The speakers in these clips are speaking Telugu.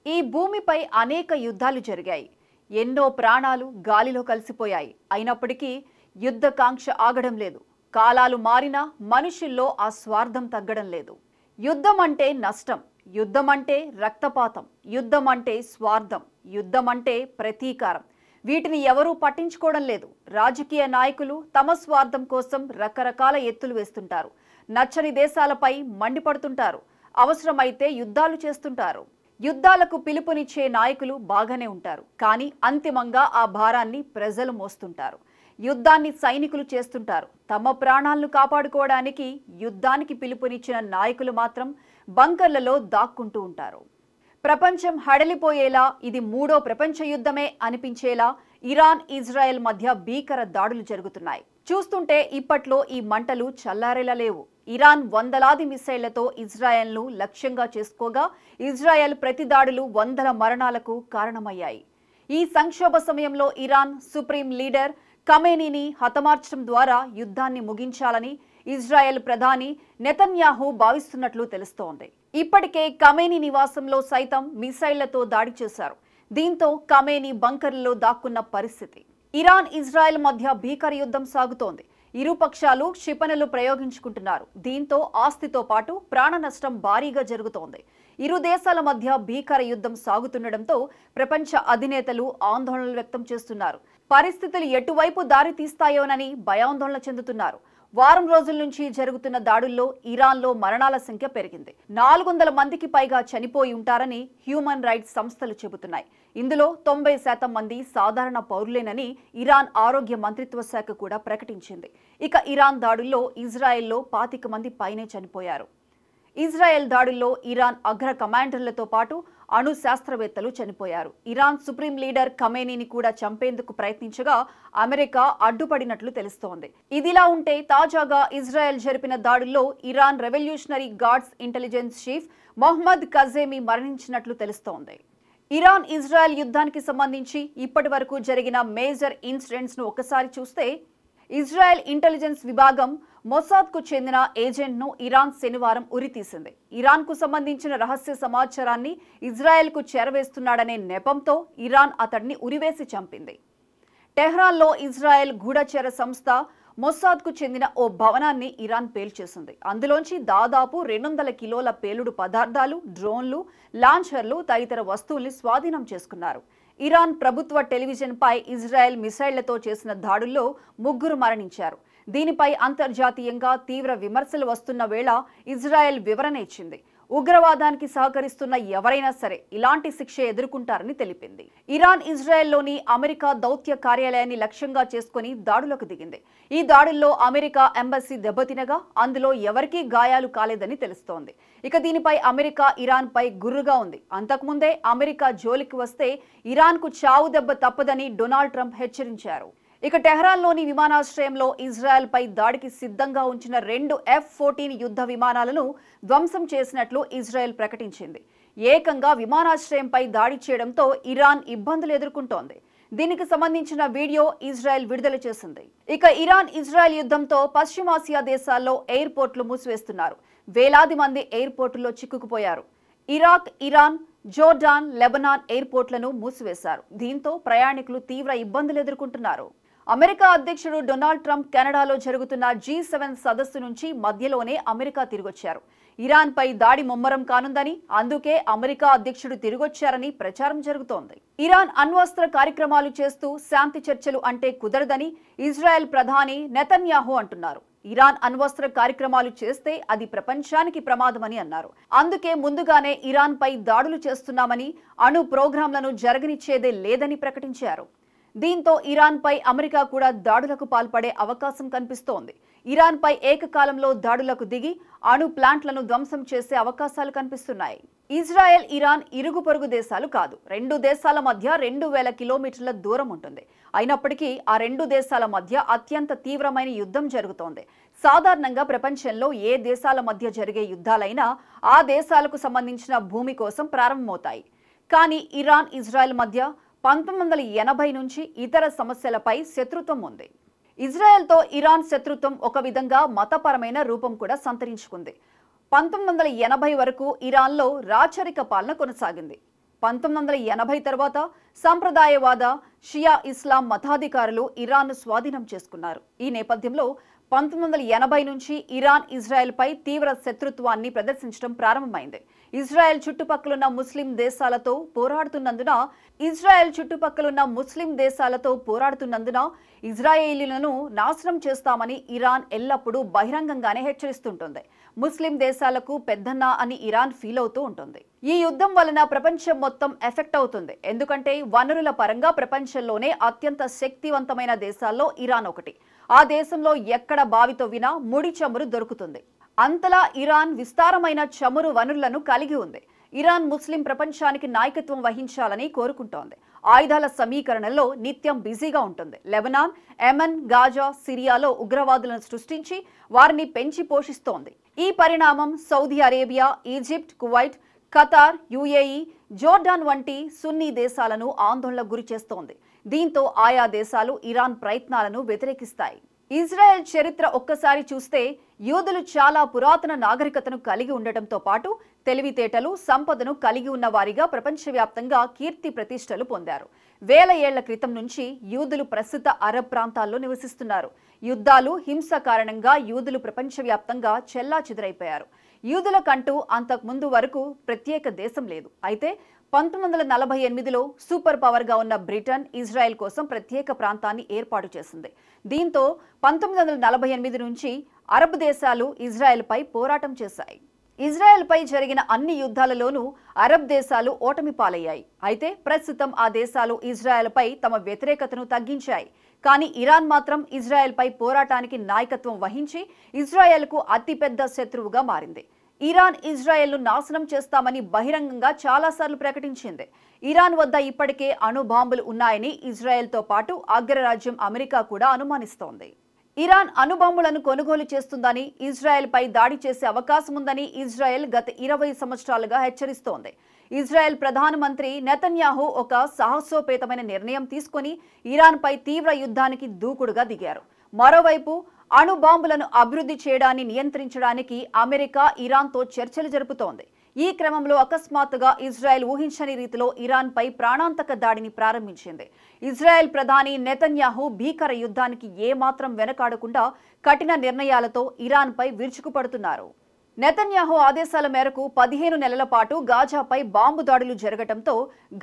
ఈ భూమిపై అనేక యుద్ధాలు జరిగాయి. ఎన్నో ప్రాణాలు గాలిలో కలిసిపోయాయి. అయినప్పటికీ యుద్ధకాంక్ష ఆగడం లేదు. కాలాలు మారినా మనుషుల్లో ఆ స్వార్థం తగ్గడం లేదు. యుద్ధం అంటే నష్టం, యుద్ధం అంటే రక్తపాతం, యుద్ధం అంటే స్వార్థం, యుద్ధం అంటే ప్రతీకారం. వీటిని ఎవరూ పట్టించుకోవడం లేదు. రాజకీయ నాయకులు తమ స్వార్థం కోసం రకరకాల ఎత్తులు వేస్తుంటారు. నచ్చని దేశాలపై మండిపడుతుంటారు. అవసరమైతే యుద్ధాలు చేస్తుంటారు. యుద్ధాలకు పిలుపునిచ్చే నాయకులు బాగానే ఉంటారు. కానీ అంతిమంగా ఆ భారాన్ని ప్రజలు మోస్తుంటారు. యుద్ధాన్ని సైనికులు చేస్తుంటారు. తమ ప్రాణాలను కాపాడుకోవడానికి యుద్ధానికి పిలుపునిచ్చిన నాయకులు మాత్రం బంకర్లలో దాక్కుంటూ ఉంటారు. ప్రపంచం హడలిపోయేలా ఇది మూడో ప్రపంచ యుద్ధమే అనిపించేలా ఇరాన్ ఇజ్రాయెల్ మధ్య భీకర దాడులు జరుగుతున్నాయి. చూస్తుంటే ఇప్పట్లో ఈ మంటలు చల్లారేలా లేవు. ఇరాన్ వందలాది మిసైళ్లతో ఇజ్రాయెల్ను లక్ష్యంగా చేసుకోగా ఇజ్రాయెల్ ప్రతి దాడులు వందల మరణాలకు కారణమయ్యాయి. ఈ సంక్షోభ సమయంలో ఇరాన్ సుప్రీం లీడర్ ఖమేనీని హతమార్చడం ద్వారా యుద్ధాన్ని ముగించాలని ఇజ్రాయెల్ ప్రధాని నెతన్యాహు భావిస్తున్నట్లు తెలుస్తోంది. ఇప్పటికే ఖమేనీ నివాసంలో సైతం మిసైళ్లతో దాడి చేశారు. దీంతో ఖమేనీ బంకర్లలో దాక్కున్న పరిస్థితి. ఇరాన్ ఇజ్రాయెల్ మధ్య భీకర యుద్ధం సాగుతోంది. ఇరు పక్షాలు క్షిపణులు ప్రయోగించుకుంటున్నారు. దీంతో ఆస్తితో పాటు ప్రాణ నష్టం భారీగా జరుగుతోంది. ఇరు దేశాల మధ్య భీకర యుద్ధం సాగుతుండటంతో ప్రపంచ అధినేతలు ఆందోళనలు వ్యక్తం చేస్తున్నారు. పరిస్థితులు ఎటువైపు దారి తీస్తాయోనని భయాందోళన చెందుతున్నారు. వారం రోజుల నుంచి జరుగుతున్న దాడుల్లో ఇరాన్లో మరణాల సంఖ్య పెరిగింది. 400 మందికి పైగా చనిపోయి ఉంటారని హ్యూమన్ రైట్స్ సంస్థలు చెబుతున్నాయి. ఇందులో 90% మంది సాధారణ పౌరులేనని ఇరాన్ ఆరోగ్య మంత్రిత్వ శాఖ కూడా ప్రకటించింది. ఇక ఇరాన్ దాడుల్లో ఇజ్రాయెల్లో 25 మంది పైనే చనిపోయారు. ఇజ్రాయెల్ దాడుల్లో ఇరాన్ అగ్ర కమాండర్లతో పాటు అణు శాస్త్రవేత్తలు చనిపోయారు. ఇరాన్ సుప్రీం లీడర్ ఖమేనీని కూడా చంపేందుకు ప్రయత్నించగా అమెరికా అడ్డుపడినట్లు తెలుస్తోంది. ఇదిలా ఉంటే తాజాగా ఇజ్రాయెల్ జరిపిన దాడుల్లో Iran revolutionary guards intelligence chief Mohammad Kazemi మరణించినట్లు తెలుస్తోంది. ఇరాన్ ఇజ్రాయెల్ యుద్ధానికి సంబంధించి ఇప్పటి వరకు జరిగిన మేజర్ ఇన్సిడెంట్స్ ను ఒకసారి చూస్తే ఇజ్రాయెల్ ఇంటెలిజెన్స్ విభాగం మొసాద్కు చెందిన ఏజెంట్ను ఇరాన్ శనివారం ఉరితీసింది. ఇరాన్కు సంబంధించిన రహస్య సమాచారాన్ని ఇజ్రాయెల్కు చేరవేస్తున్నాడనే నెపంతో ఇరాన్ అతడిని ఉరివేసి చంపింది. టెహ్రాన్లో ఇజ్రాయెల్ గూఢచర సంస్థ మొసాద్కు చెందిన ఓ భవనాన్ని ఇరాన్ పేల్చేసింది. అందులోంచి దాదాపు 200 కిలోల పేలుడు పదార్థాలు, డ్రోన్లు, లాంఛర్లు తదితర వస్తువుల్ని స్వాధీనం చేసుకున్నారు. ఇరాన్ ప్రభుత్వ టెలివిజన్పై ఇజ్రాయెల్ మిసైళ్లతో చేసిన దాడుల్లో 3 మరణించారు. దీనిపై అంతర్జాతీయంగా తీవ్ర విమర్శలు వస్తున్న వేళ ఇజ్రాయెల్ వివరణ ఇచ్చింది. ఉగ్రవాదానికి సహకరిస్తున్న ఎవరైనా సరే ఇలాంటి శిక్ష ఎదుర్కొంటారని తెలిపింది. ఇరాన్ ఇజ్రాయెల్లోని అమెరికా దౌత్య కార్యాలయాన్ని లక్ష్యంగా చేసుకుని దాడులకు దిగింది. ఈ దాడుల్లో అమెరికా ఎంబసీ దెబ్బతినగా అందులో ఎవరికీ గాయాలు కాలేదని తెలుస్తోంది. ఇక దీనిపై అమెరికా ఇరాన్పై గుర్రుగా ఉంది. అంతకుముందే అమెరికా జోలికి వస్తే ఇరాన్కు చావు దెబ్బ తప్పదని డొనాల్డ్ ట్రంప్ హెచ్చరించారు. ఇక టెహ్రాన్లోని విమానాశ్రయంలో ఇజ్రాయెల్పై దాడికి సిద్ధంగా ఉంచిన 2 F-14 యుద్ధ విమానాలను ధ్వంసం చేసినట్లు ఇజ్రాయెల్ ప్రకటించింది. ఏకంగా విమానాశ్రయంపై దాడి చేయడంతో ఇరాన్ ఇబ్బందులు ఎదుర్కొంటోంది. దీనికి సంబంధించిన వీడియో ఇజ్రాయెల్ విడుదల చేసింది. ఇక ఇరాన్ ఇజ్రాయెల్ యుద్ధంతో పశ్చిమాసియా దేశాల్లో ఎయిర్పోర్టులు మూసివేస్తున్నారు. వేలాది మంది ఎయిర్పోర్టుల్లో చిక్కుకుపోయారు. ఇరాక్, ఇరాన్, జోర్డాన్, లెబనాన్ ఎయిర్పోర్ట్లను మూసివేశారు. దీంతో ప్రయాణికులు తీవ్ర ఇబ్బందులు ఎదుర్కొంటున్నారు. అమెరికా అధ్యక్షుడు డొనాల్డ్ ట్రంప్ కెనడాలో జరుగుతున్న G7 సదస్సు నుంచి మధ్యలోనే అమెరికా తిరిగొచ్చారు. ఇరాన్పై దాడి ముమ్మరం కానుందని, అందుకే అమెరికా అధ్యక్షుడు తిరిగొచ్చారని ప్రచారం జరుగుతోంది. ఇరాన్ అణ్వస్త్ర కార్యక్రమాలు చేస్తూ శాంతి చర్చలు అంటే కుదరదని ఇజ్రాయెల్ ప్రధాని నెతన్యాహు అంటున్నారు. ఇరాన్ అణ్వస్త్ర కార్యక్రమాలు చేస్తే అది ప్రపంచానికి ప్రమాదమని అన్నారు. అందుకే ముందుగానే ఇరాన్పై దాడులు చేస్తున్నామని, అణు ప్రోగ్రాంలను జరగనిచ్చేదే లేదని ప్రకటించారు. దీంతో ఇరాన్పై అమెరికా కూడా దాడులకు పాల్పడే అవకాశం కనిపిస్తోంది. ఇరాన్పై ఏకకాలంలో దాడులకు దిగి అణు ప్లాంట్లను ధ్వంసం చేసే అవకాశాలు కనిపిస్తున్నాయి. ఇజ్రాయెల్, ఇరాన్ ఇరుగు పొరుగు దేశాలు కాదు. 2 దేశాల మధ్య 2000 కిలోమీటర్ల దూరం ఉంటుంది. అయినప్పటికీ ఆ 2 దేశాల మధ్య అత్యంత తీవ్రమైన యుద్ధం జరుగుతోంది. సాధారణంగా ప్రపంచంలో ఏ దేశాల మధ్య జరిగే యుద్ధాలైనా ఆ దేశాలకు సంబంధించిన భూమి కోసం ప్రారంభమవుతాయి. కానీ ఇరాన్ ఇజ్రాయెల్ మధ్య 1980 నుంచి ఇతర సమస్యలపై శత్రుత్వం ఉంది. ఇజ్రాయెల్తో ఇరాన్ శత్రుత్వం ఒక విధంగా మతపరమైన రూపం కూడా సంతరించుకుంది. 1980 వరకు ఇరాన్లో రాచరిక పాలన కొనసాగింది. 1980 తర్వాత సంప్రదాయవాద షియా ఇస్లాం మతాధికారులు ఇరాన్ను స్వాధీనం చేసుకున్నారు. ఈ నేపథ్యంలో 1980 నుంచి ఇరాన్ ఇజ్రాయెల్పై తీవ్ర శత్రుత్వాన్ని ప్రదర్శించడం ప్రారంభమైంది. ఇజ్రాయెల్ చుట్టుపక్కలున్న ముస్లిం దేశాలతో ఇజ్రాయేలీలను నాశనం చేస్తామని ఇరాన్ ఎల్లప్పుడూ బహిరంగంగానే హెచ్చరిస్తుంటుంది. ముస్లిం దేశాలకు పెద్దన్న అని ఇరాన్ ఫీల్ అవుతూ ఉంటుంది. ఈ యుద్ధం వలన ప్రపంచం మొత్తం ఎఫెక్ట్ అవుతుంది. ఎందుకంటే వనరుల పరంగా ప్రపంచంలోనే అత్యంత శక్తివంతమైన దేశాల్లో ఇరాన్ ఒకటి. ఆ దేశంలో ఎక్కడ బావి తవ్వినా ముడి చమురు దొరుకుతుంది. అంతలా ఇరాన్ విస్తారమైన చమురు వనరులను కలిగి ఉంది. ఇరాన్ ముస్లిం ప్రపంచానికి నాయకత్వం వహించాలని కోరుకుంటోంది. ఆయుధాల సమీకరణలో నిత్యం బిజీగా ఉంటుంది. లెబనాన్, యెమెన్, గాజా, సిరియాలో ఉగ్రవాదులను సృష్టించి వారిని పెంచి పోషిస్తోంది. ఈ పరిణామం Saudi Arabia, Egypt, Kuwait, Qatar, UAE, Jordan వంటి సున్నీ దేశాలను ఆందోళనకు గురి చేస్తోంది. దీంతో ఆయా దేశాలు ఇరాన్ ప్రయత్నాలను వ్యతిరేకిస్తాయి. ఇజ్రాయెల్ చరిత్ర ఒక్కసారి చూస్తే యూదులు చాలా పురాతన నాగరికతను కలిగి ఉండటంతో పాటు తెలివితేటలు, సంపదను కలిగి ఉన్న వారిగా ప్రపంచవ్యాప్తంగా కీర్తి ప్రతిష్టలు పొందారు. వేల ఏళ్ల క్రితం నుంచి యూదులు ప్రస్తుత అరబ్ ప్రాంతాల్లో నివసిస్తున్నారు. యుద్ధాలు, హింస కారణంగా యూదులు ప్రపంచవ్యాప్తంగా చెల్లాచెదురైపోయారు. యూదులకంటూ అంతకుముందు వరకు ప్రత్యేక దేశం లేదు. అయితే 1948లో సూపర్ పవర్గా ఉన్న బ్రిటన్ ఇజ్రాయెల్ కోసం ప్రత్యేక ప్రాంతాన్ని ఏర్పాటు చేసింది. దీంతో 1948 నుంచి అరబ్ దేశాలు ఇజ్రాయెల్పై పోరాటం చేశాయి. ఇజ్రాయెల్పై జరిగిన అన్ని యుద్ధాలలోనూ అరబ్ దేశాలు ఓటమి పాలయ్యాయి. అయితే ప్రస్తుతం ఆ దేశాలు ఇజ్రాయెల్పై తమ వ్యతిరేకతను తగ్గించాయి. కానీ ఇరాన్ మాత్రం ఇజ్రాయెల్పై పోరాటానికి నాయకత్వం వహించి ఇజ్రాయెల్కు అతిపెద్ద శత్రువుగా మారింది. ఇరాన్ ఇజ్రాయెల్ను నాశనం చేస్తామని బహిరంగంగా చాలాసార్లు ప్రకటించింది. ఇరాన్ వద్ద ఇప్పటికే అణు బాంబులు ఉన్నాయని ఇజ్రాయెల్తో పాటు అగ్రరాజ్యం అమెరికా కూడా అనుమానిస్తోంది. ఇరాన్ అణుబాంబులను కొనుగోలు చేస్తుందని, ఇజ్రాయెల్పై దాడి చేసే అవకాశం ఉందని ఇజ్రాయెల్ గత 20 సంవత్సరాలుగా హెచ్చరిస్తోంది. ఇజ్రాయెల్ ప్రధానమంత్రి నెతన్యాహు ఒక సాహసోపేతమైన నిర్ణయం తీసుకుని ఇరాన్పై తీవ్ర యుద్ధానికి దూకుడుగా దిగారు. మరోవైపు అణు బాంబులను అభివృద్ధి చేయడాన్ని నియంత్రించడానికి అమెరికా ఇరాన్తో చర్చలు జరుపుతోంది. ఈ క్రమంలో అకస్మాత్తుగా ఇజ్రాయెల్ ఊహించని రీతిలో ఇరాన్పై ప్రాణాంతక దాడిని ప్రారంభించింది. ఇజ్రాయెల్ ప్రధాని నెతన్యాహు భీకర యుద్ధానికి ఏమాత్రం వెనకాడకుండా కఠిన నిర్ణయాలతో ఇరాన్పై విరుచుకుపడుతున్నారు. నెతన్యాహు ఆదేశాల మేరకు 15 నెలల పాటు గాజాపై బాంబు దాడులు జరగడంతో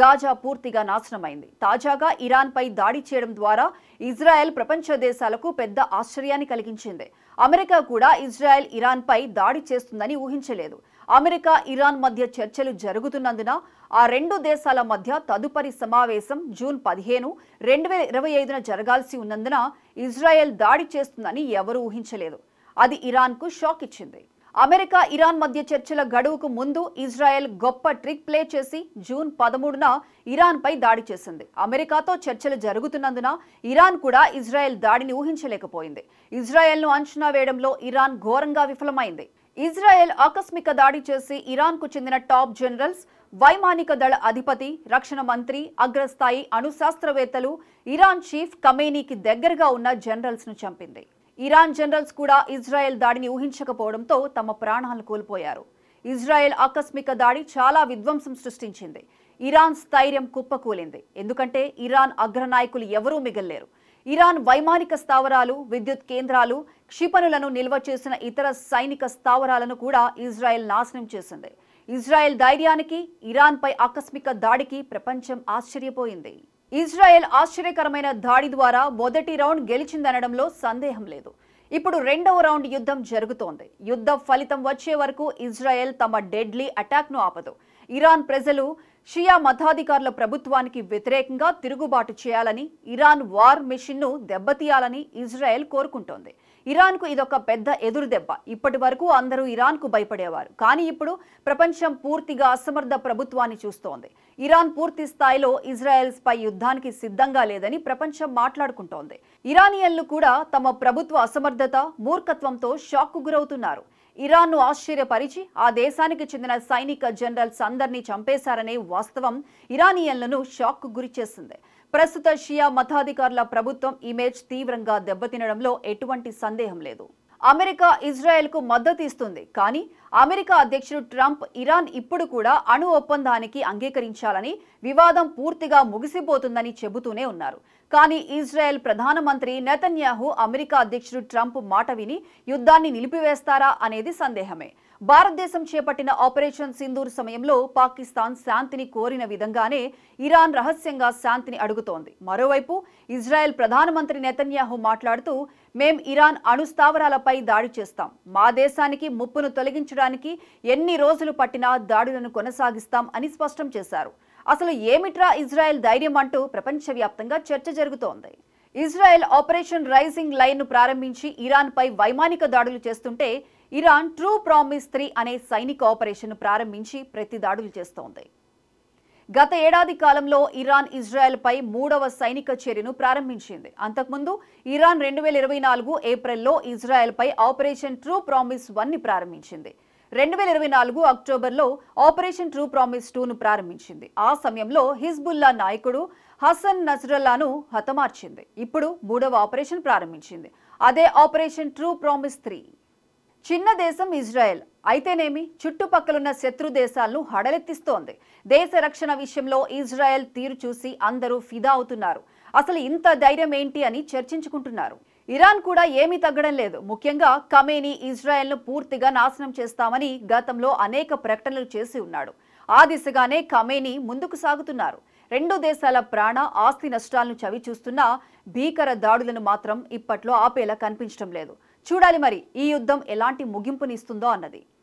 గాజా పూర్తిగా నాశనమైంది. తాజాగా ఇరాన్పై దాడి చేయడం ద్వారా ఇజ్రాయెల్ ప్రపంచ దేశాలకు పెద్ద ఆశ్చర్యాన్ని కలిగించింది. అమెరికా కూడా ఇజ్రాయెల్ ఇరాన్పై దాడి చేస్తుందని ఊహించలేదు. అమెరికా, ఇరాన్ మధ్య చర్చలు జరుగుతున్నందున ఆ రెండు దేశాల మధ్య తదుపరి సమావేశం జూన్ 15, 2025న జరగాల్సి ఉన్నందున ఇజ్రాయెల్ దాడి చేస్తుందని ఎవరూ ఊహించలేదు. అది ఇరాన్కు షాక్ ఇచ్చింది. అమెరికా, ఇరాన్ మధ్య చర్చల గడువుకు ముందు ఇజ్రాయెల్ గొప్ప ట్రిక్ ప్లే చేసి జూన్ 13న ఇరాన్పై దాడి చేసింది. అమెరికాతో చర్చలు జరుగుతున్నందున ఇరాన్ కూడా ఇజ్రాయెల్ దాడిని ఊహించలేకపోయింది. ఇజ్రాయెల్ను అంచనా వేయడంలో ఇరాన్ ఘోరంగా విఫలమైంది. ఇజ్రాయెల్ ఆకస్మిక దాడి చేసి ఇరాన్కు చెందిన టాప్ జనరల్స్, వైమానిక దళ అధిపతి, రక్షణ మంత్రి, అగ్రస్థాయి అణుశాస్త్రవేత్తలు, ఇరాన్ చీఫ్ ఖమేనీకి దగ్గరగా ఉన్న జనరల్స్ను చంపింది. ఇరాన్ జనరల్స్ కూడా ఇజ్రాయెల్ దాడిని ఊహించకపోవడంతో తమ ప్రాణాలను కోల్పోయారు. ఇజ్రాయెల్ ఆకస్మిక దాడి చాలా విధ్వంసం సృష్టించింది. ఇరాన్ స్థైర్యం కుప్పకూలింది. ఎందుకంటే ఇరాన్ అగ్రనాయకులు ఎవరూ మిగల్లేరు. ఇరాన్ వైమానిక స్థావరాలు, విద్యుత్ కేంద్రాలు, క్షిపణులను నిల్వ చేసిన ఇతర సైనిక స్థావరాలను కూడా ఇజ్రాయెల్ నాశనం చేసింది. ఇజ్రాయెల్ ధైర్యానికి, ఇరాన్పై ఆకస్మిక దాడికి ప్రపంచం ఆశ్చర్యపోయింది. ఇజ్రాయెల్ ఆశ్చర్యకరమైన దాడి ద్వారా మొదటి రౌండ్ గెలిచిందనడంలో సందేహం లేదు. ఇప్పుడు రెండవ రౌండ్ యుద్ధం జరుగుతోంది. యుద్ధ ఫలితం వచ్చే వరకు ఇజ్రాయెల్ తమ డెడ్లీ అటాక్ను ఆపదు. ఇరాన్ ప్రజలు షియా మతాధికారుల ప్రభుత్వానికి వ్యతిరేకంగా తిరుగుబాటు చేయాలని, ఇరాన్ వార్ మెషిన్ను దెబ్బతీయాలని ఇజ్రాయెల్ కోరుకుంటోంది. ఇరాన్కు ఇదొక పెద్ద ఎదురు దెబ్బ. ఇప్పటి వరకు అందరూ ఇరాన్కు భయపడేవారు. కానీ ఇప్పుడు ప్రపంచం పూర్తిగా అసమర్థ ప్రభుత్వాన్ని చూస్తోంది. ఇరాన్ పూర్తి స్థాయిలో ఇజ్రాయెల్పై యుద్ధానికి సిద్ధంగా లేదని ప్రపంచం మాట్లాడుకుంటోంది. ఇరానియన్లు కూడా తమ ప్రభుత్వ అసమర్థత, మూర్ఖత్వంతో షాక్కు గురవుతున్నారు. ఇరాన్ను ఆశ్చర్యపరిచి ఆ దేశానికి చెందిన సైనిక జనరల్స్ అందరినీ చంపేశారనే వాస్తవం ఇరానియన్లను షాక్కు గురిచేసింది. ప్రస్తుత షియా మతాధికారుల ప్రభుత్వం ఇమేజ్ తీవ్రంగా దెబ్బతినడంలో ఎటువంటి సందేహం లేదు. అమెరికా ఇజ్రాయెల్కు మద్దతు ఇస్తుంది. కానీ అమెరికా అధ్యక్షుడు ట్రంప్ ఇరాన్ ఇప్పుడు కూడా అణు ఒప్పందానికి అంగీకరించాలని, వివాదం పూర్తిగా ముగిసిపోతుందని చెబుతూనే ఉన్నారు. కానీ ఇజ్రాయెల్ ప్రధానమంత్రి నెతన్యాహు అమెరికా అధ్యక్షుడు ట్రంప్ మాట విని యుద్ధాన్ని నిలిపివేస్తారా అనేది సందేహమే. భారతదేశం చేపట్టిన ఆపరేషన్ సింధూర్ సమయంలో పాకిస్తాన్ శాంతిని కోరిన విధంగానే ఇరాన్ రహస్యంగా శాంతిని అడుగుతోంది. మరోవైపు ఇజ్రాయెల్ ప్రధానమంత్రి నెతన్యాహు మాట్లాడుతూ, మేం ఇరాన్ అణు స్థావరాలపై దాడి చేస్తాం, మా దేశానికి ముప్పును తొలగించడానికి ఎన్ని రోజులు పట్టినా దాడులను కొనసాగిస్తాం అని స్పష్టం చేశారు. అసలు ఏమిట్రా ఇజ్రాయెల్ ధైర్యం అంటూ ప్రపంచవ్యాప్తంగా చర్చ జరుగుతోంది. ఇజ్రాయెల్ ఆపరేషన్ రైజింగ్ లైన్ ను ప్రారంభించి ఇరాన్ పై వైమానిక దాడులు చేస్తుంటే, ఇరాన్ ట్రూ ప్రామిస్ 3 అనే సైనిక ఆపరేషన్ ప్రారంభించి ప్రతి దాడులు చేస్తోంది. గత ఏడాది కాలంలో ఇరాన్ ఇజ్రాయెల్ పై 3వ సైనిక చర్యను ప్రారంభించింది. అంతకుముందు ఇరాన్ 2024 ఏప్రిల్లో ఇజ్రాయెల్ పై ఆపరేషన్ ట్రూ ప్రామిస్ 1 ని ప్రారంభించింది. 2024 అక్టోబర్లో ఆపరేషన్ ట్రూ ప్రామిస్ 2 ను ప్రారంభించింది. ఆ సమయంలో హిజ్బుల్లా నాయకుడు హసన్ నస్రల్లాను హతమార్చింది. ఇప్పుడు 3వ ఆపరేషన్ ప్రారంభించింది. అదే ఆపరేషన్ ట్రూ ప్రామిస్ 3. చిన్న దేశం ఇజ్రాయెల్ అయితేనేమి చుట్టుపక్కలున్న శత్రు దేశాలను హడలెత్తిస్తోంది. దేశ రక్షణ విషయంలో ఇజ్రాయెల్ తీరు చూసి అందరూ ఫిదా అవుతున్నారు. అసలు ఇంత ధైర్యం ఏంటి అని చర్చించుకుంటున్నారు. ఇరాన్ కూడా ఏమీ తగ్గడం లేదు. ముఖ్యంగా ఖమేనీ ఇజ్రాయెల్ను పూర్తిగా నాశనం చేస్తామని గతంలో అనేక ప్రకటనలు చేసి ఉన్నాడు. ఆ దిశగానే ఖమేనీ ముందుకు సాగుతున్నారు. రెండు దేశాల ప్రాణ ఆస్తి నష్టాలను చవి చూస్తున్నా భీకర దాడులను మాత్రం ఇప్పట్లో ఆపేలా కనిపించడం లేదు. చూడాలి మరి ఈ యుద్ధం ఎలాంటి ముగింపునిస్తుందో అన్నది.